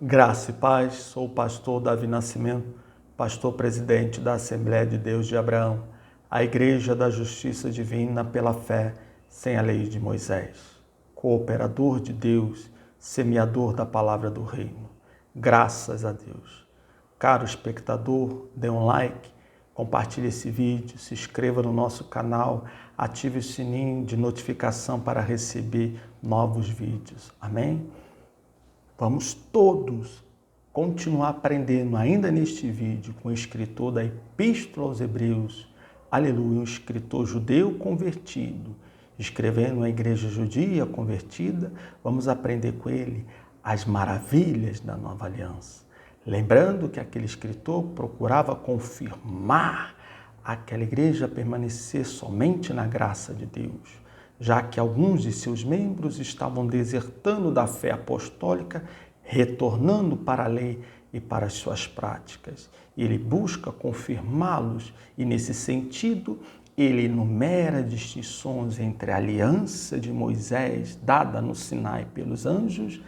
Graça e paz, sou o pastor Davi Nascimento, pastor presidente da Assembleia de Deus de Abraão, a Igreja da Justiça Divina pela fé, sem a lei de Moisés, cooperador de Deus, semeador da palavra do reino. Graças a Deus. Caro espectador, dê um like, compartilhe esse vídeo, se inscreva no nosso canal, ative o sininho de notificação para receber novos vídeos. Amém? Vamos todos continuar aprendendo ainda neste vídeo com o escritor da Epístola aos Hebreus, aleluia, um escritor judeu convertido, escrevendo a igreja judia convertida. Vamos aprender com ele as maravilhas da nova aliança. Lembrando que aquele escritor procurava confirmar aquela igreja permanecer somente na graça de Deus, já que alguns de seus membros estavam desertando da fé apostólica, retornando para a lei e para as suas práticas. Ele busca confirmá-los e, nesse sentido, ele enumera distinções entre a aliança de Moisés, dada no Sinai pelos anjos,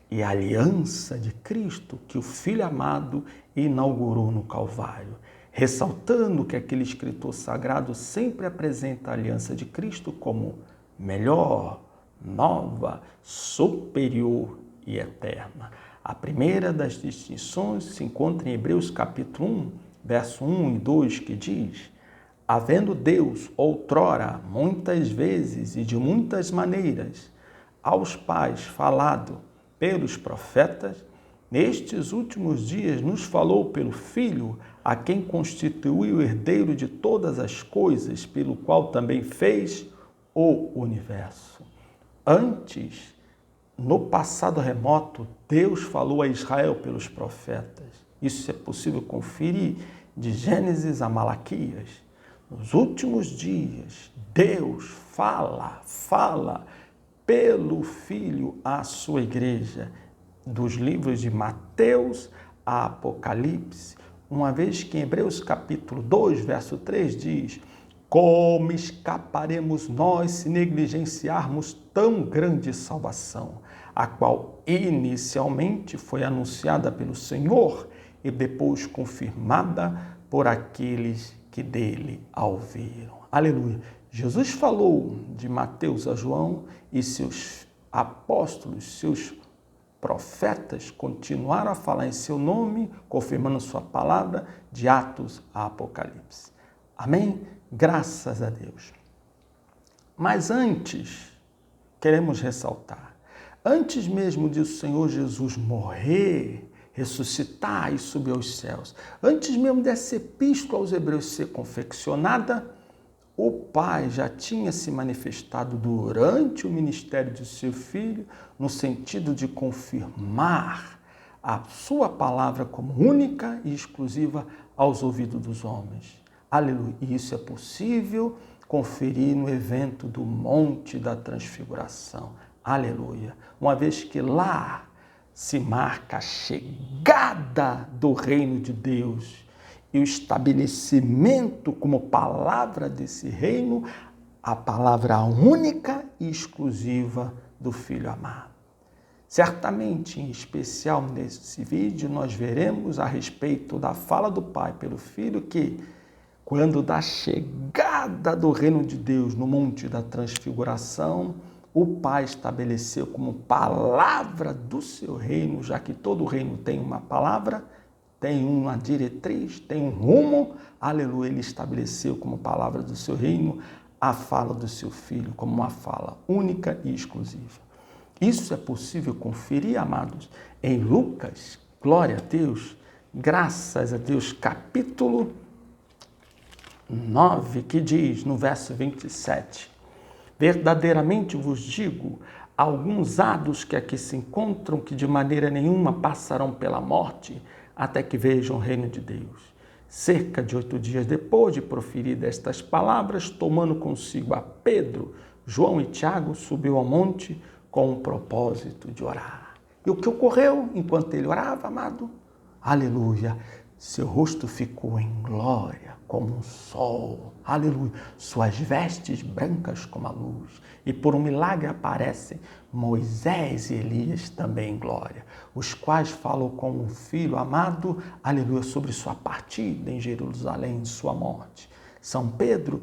e a aliança de Cristo, que o Filho amado inaugurou no Calvário, ressaltando que aquele escritor sagrado sempre apresenta a aliança de Cristo como melhor, nova, superior e eterna. A primeira das distinções se encontra em Hebreus capítulo 1, verso 1 e 2, que diz: havendo Deus outrora, muitas vezes e de muitas maneiras, aos pais falado pelos profetas, nestes últimos dias nos falou pelo Filho, a quem constituiu o herdeiro de todas as coisas, pelo qual também fez o universo. Antes, no passado remoto, Deus falou a Israel pelos profetas. Isso é possível conferir de Gênesis a Malaquias. Nos últimos dias, Deus fala pelo Filho à sua igreja, dos livros de Mateus a Apocalipse, uma vez que em Hebreus capítulo 2, verso 3 diz: como escaparemos nós se negligenciarmos tão grande salvação, a qual inicialmente foi anunciada pelo Senhor e depois confirmada por aqueles que dele a ouviram. Aleluia! Jesus falou de Mateus a João e seus apóstolos, seus profetas continuaram a falar em seu nome, confirmando sua palavra de Atos a Apocalipse. Amém? Graças a Deus. Mas antes, queremos ressaltar, antes mesmo de o Senhor Jesus morrer, ressuscitar e subir aos céus, antes mesmo dessa epístola aos Hebreus ser confeccionada, o Pai já tinha se manifestado durante o ministério de seu Filho, no sentido de confirmar a sua palavra como única e exclusiva aos ouvidos dos homens. Aleluia! E isso é possível conferir no evento do Monte da Transfiguração. Aleluia! Uma vez que lá se marca a chegada do reino de Deus e o estabelecimento como palavra desse reino, a palavra única e exclusiva do Filho amado. Certamente, em especial nesse vídeo, nós veremos a respeito da fala do Pai pelo Filho que, quando da chegada do reino de Deus no Monte da Transfiguração, o Pai estabeleceu como palavra do seu reino, já que todo reino tem uma palavra, tem uma diretriz, tem um rumo, aleluia, ele estabeleceu como palavra do seu reino a fala do seu Filho, como uma fala única e exclusiva. Isso é possível conferir, amados, em Lucas, glória a Deus, graças a Deus, capítulo 9, que diz no verso 27, verdadeiramente vos digo, alguns hados que aqui se encontram que de maneira nenhuma passarão pela morte, até que vejam o reino de Deus. Cerca de 8 dias depois de proferir estas palavras, tomando consigo a Pedro, João e Tiago, subiu ao monte com o propósito de orar. E o que ocorreu enquanto ele orava, amado? Aleluia! Seu rosto ficou em glória, como um sol. Aleluia! Suas vestes brancas como a luz. E por um milagre aparecem Moisés e Elias também em glória. os quais falam como um filho amado, aleluia, sobre sua partida em Jerusalém, sua morte. São Pedro,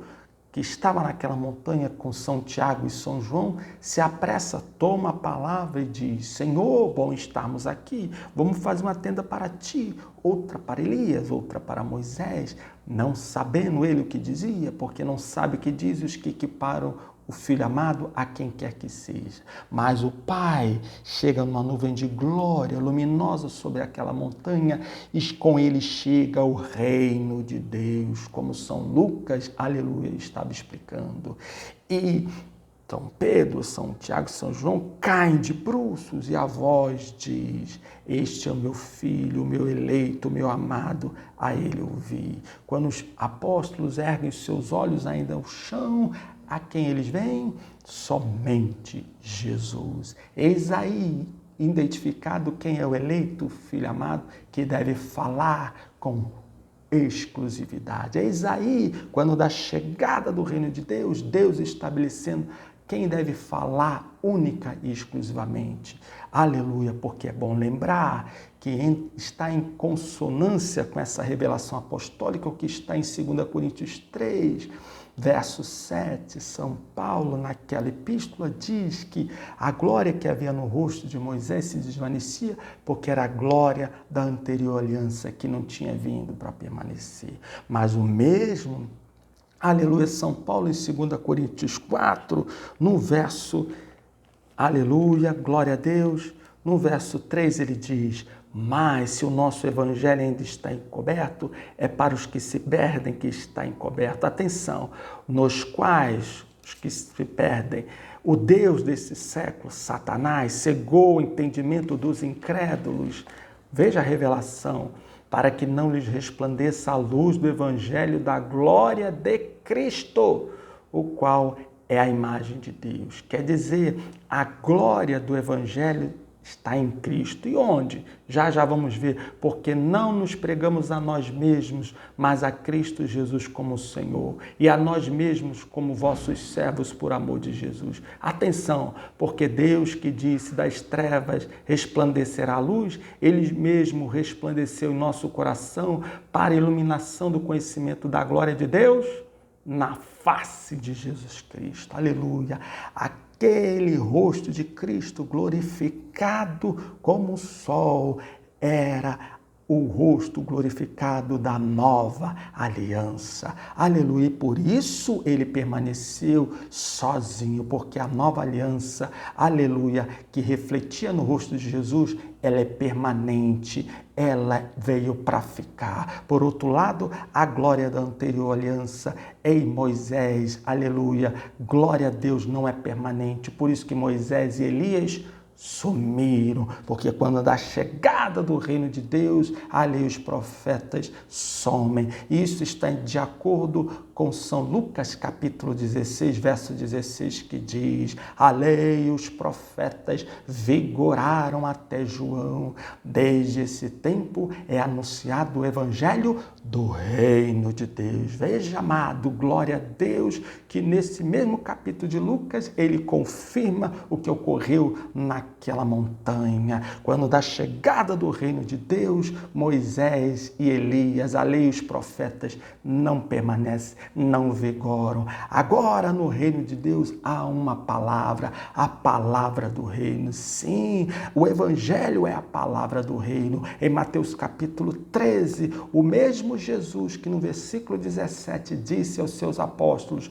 que estava naquela montanha com São Tiago e São João, se apressa, toma a palavra e diz: Senhor, bom estarmos aqui, vamos fazer uma tenda para ti, outra para Elias, outra para Moisés, não sabendo ele o que dizia, porque não sabe o que diz os que equiparam o Filho amado a quem quer que seja. Mas o Pai chega numa nuvem de glória luminosa sobre aquela montanha e com ele chega o reino de Deus, como São Lucas, aleluia, estava explicando. E São Pedro, São Tiago e São João caem de bruços e a voz diz: este é o meu filho, o meu eleito, o meu amado, a ele ouvi. Quando os apóstolos erguem os seus olhos ainda ao chão, a quem eles veem? Somente Jesus. Eis aí identificado quem é o eleito, o filho amado, que deve falar com exclusividade. Eis aí, quando da chegada do reino de Deus, Deus estabelecendo quem deve falar única e exclusivamente. Aleluia, porque é bom lembrar que está em consonância com essa revelação apostólica, o que está em 2 Coríntios 3, verso 7, São Paulo, naquela epístola, diz que a glória que havia no rosto de Moisés se desvanecia porque era a glória da anterior aliança que não tinha vindo para permanecer. Mas o mesmo, aleluia, São Paulo em 2 Coríntios 4, no verso, aleluia, glória a Deus, no verso 3 ele diz: mas se o nosso evangelho ainda está encoberto, é para os que se perdem que está encoberto. Atenção, nos quais os que se perdem, o Deus desse século, Satanás, cegou o entendimento dos incrédulos. Veja a revelação, para que não lhes resplandeça a luz do evangelho da glória de Cristo, o qual é a imagem de Deus. Quer dizer, a glória do evangelho está em Cristo. E onde? Já vamos ver. Porque não nos pregamos a nós mesmos, mas a Cristo Jesus como Senhor, e a nós mesmos como vossos servos por amor de Jesus. Atenção, porque Deus que disse: das trevas resplandecerá a luz, Ele mesmo resplandeceu em nosso coração para a iluminação do conhecimento da glória de Deus na face de Jesus Cristo. Aleluia! Aquele rosto de Cristo glorificado como o sol era o rosto glorificado da nova aliança. Aleluia! E por isso ele permaneceu sozinho, porque a nova aliança, aleluia, que refletia no rosto de Jesus, ela é permanente, ela veio para ficar. Por outro lado, a glória da anterior aliança em Moisés, aleluia, glória a Deus, não é permanente. Por isso que Moisés e Elias sumiram, porque quando da chegada do reino de Deus, ali os profetas somem. Isso está de acordo com São Lucas, capítulo 16, verso 16, que diz: a lei e os profetas vigoraram até João. Desde esse tempo é anunciado o evangelho do reino de Deus. Veja, amado, glória a Deus, que nesse mesmo capítulo de Lucas, ele confirma o que ocorreu naquela montanha. Quando da chegada do reino de Deus, Moisés e Elias, a lei e os profetas não permanecem, não vigoram. Agora no reino de Deus há uma palavra, a palavra do reino. Sim, o evangelho é a palavra do reino. Em Mateus capítulo 13, o mesmo Jesus que no versículo 17 disse aos seus apóstolos: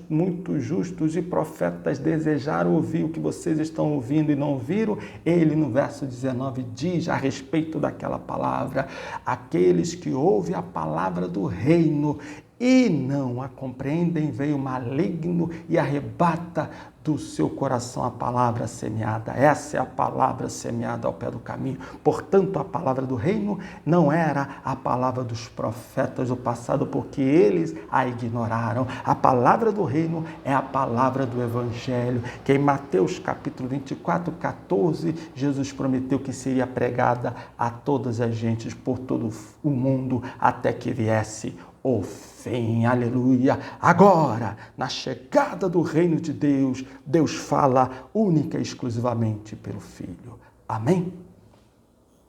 muitos justos e profetas desejaram ouvir o que vocês estão ouvindo e não ouviram, ele no verso 19 diz a respeito daquela palavra: aqueles que ouvem a palavra do reino e não a compreendem, veio maligno e arrebata do seu coração a palavra semeada. Essa é a palavra semeada ao pé do caminho. Portanto, a palavra do reino não era a palavra dos profetas do passado, porque eles a ignoraram. A palavra do reino é a palavra do evangelho, que em Mateus capítulo 24, 14, Jesus prometeu que seria pregada a todas as gentes por todo o mundo até que viesse o fim. Aleluia! Agora, na chegada do reino de Deus, Deus fala única e exclusivamente pelo Filho. Amém?